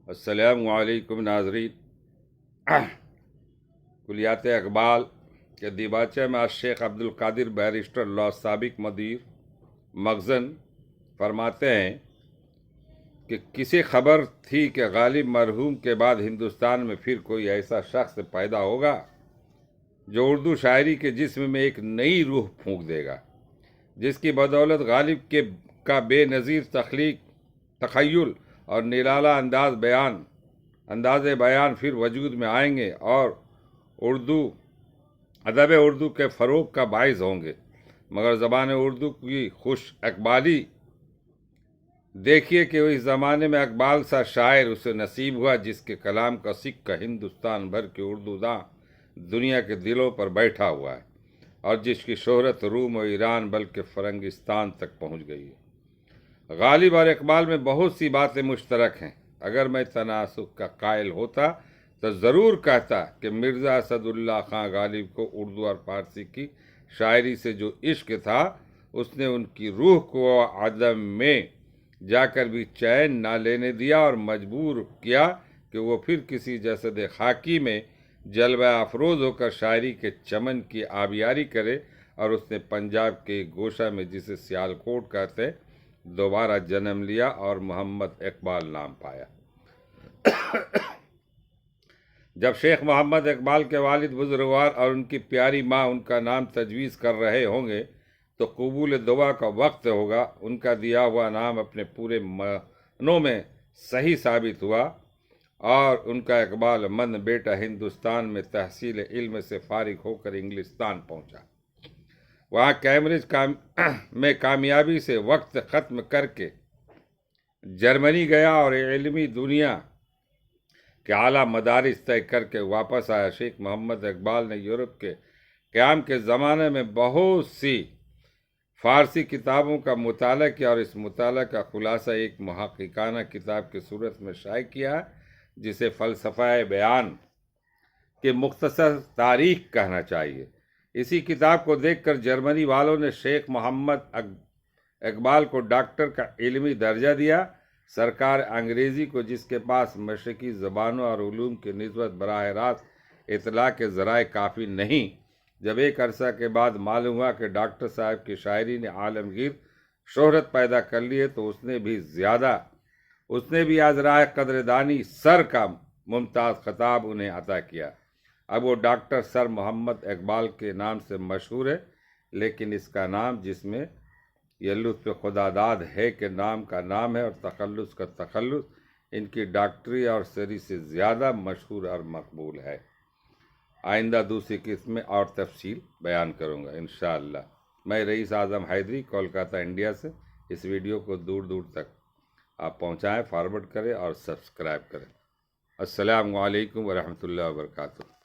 السلام علیکم ناظرین۔ کلیات اقبال کے دیباچہ میں آج شیخ عبدالقادر بیرسٹر لا سابق مدیر مخزن فرماتے ہیں کہ کسی خبر تھی کہ غالب مرحوم کے بعد ہندوستان میں پھر کوئی ایسا شخص پیدا ہوگا جو اردو شاعری کے جسم میں ایک نئی روح پھونک دے گا، جس کی بدولت غالب کا بے نظیر تخیل اور نرالا انداز بیان پھر وجود میں آئیں گے اور ادب اردو کے فروغ کا باعث ہوں گے۔ مگر زبان اردو کی خوش اقبالی دیکھیے کہ اس زمانے میں اقبال سا شاعر اسے نصیب ہوا جس کے کلام کا سکہ ہندوستان بھر کے اردو داں دنیا کے دلوں پر بیٹھا ہوا ہے اور جس کی شہرت روم و ایران بلکہ فرنگستان تک پہنچ گئی ہے۔ غالب اور اقبال میں بہت سی باتیں مشترک ہیں۔ اگر میں تناسب کا قائل ہوتا تو ضرور کہتا کہ مرزا اسد اللہ خان غالب کو اردو اور فارسی کی شاعری سے جو عشق تھا اس نے ان کی روح کو عدم میں جا کر بھی چین نہ لینے دیا اور مجبور کیا کہ وہ پھر کسی جسد خاکی میں جلوہ افروز ہو کر شاعری کے چمن کی آبیاری کرے، اور اس نے پنجاب کے گوشہ میں جسے سیالکوٹ کہتے دوبارہ جنم لیا اور محمد اقبال نام پایا۔ جب شیخ محمد اقبال کے والد بزرگوار اور ان کی پیاری ماں ان کا نام تجویز کر رہے ہوں گے تو قبول دعا کا وقت ہوگا۔ ان کا دیا ہوا نام اپنے پورے معنوں میں صحیح ثابت ہوا اور ان کا اقبال مند بیٹا ہندوستان میں تحصیل علم سے فارغ ہو کر انگلستان پہنچا۔ وہاں کیمبرج میں کامیابی سے وقت ختم کر کے جرمنی گیا اور علمی دنیا کے اعلیٰ مدارس طے کر کے واپس آیا۔ شیخ محمد اقبال نے یورپ کے قیام کے زمانے میں بہت سی فارسی کتابوں کا مطالعہ کیا اور اس مطالعہ کا خلاصہ ایک محققانہ کتاب کی صورت میں شائع کیا جسے فلسفہ بیان کی مختصر تاریخ کہنا چاہیے۔ اسی کتاب کو دیکھ کر جرمنی والوں نے شیخ محمد اقبال کو ڈاکٹر کا علمی درجہ دیا۔ سرکار انگریزی کو، جس کے پاس مشرقی زبانوں اور علوم کی نسبت براہ راست اطلاع کے ذرائع کافی نہیں، جب ایک عرصہ کے بعد معلوم ہوا کہ ڈاکٹر صاحب کی شاعری نے عالمگیر شہرت پیدا کر لی ہے تو اس نے بھی از راہ قدردانی سر کا ممتاز خطاب انہیں عطا کیا۔ اب وہ ڈاکٹر سر محمد اقبال کے نام سے مشہور ہے، لیکن اس کا نام، جس میں یہ لطف خداداد ہے کہ نام کا نام ہے اور تخلص کا تخلص، ان کی ڈاکٹری اور سری سے زیادہ مشہور اور مقبول ہے۔ آئندہ دوسری قسط میں اور تفصیل بیان کروں گا انشاءاللہ۔ میں رئیس اعظم حیدری، کولکاتہ، انڈیا سے۔ اس ویڈیو کو دور دور تک آپ پہنچائیں، فارورڈ کریں اور سبسکرائب کریں۔ السلام علیکم ورحمۃ اللہ وبرکاتہ۔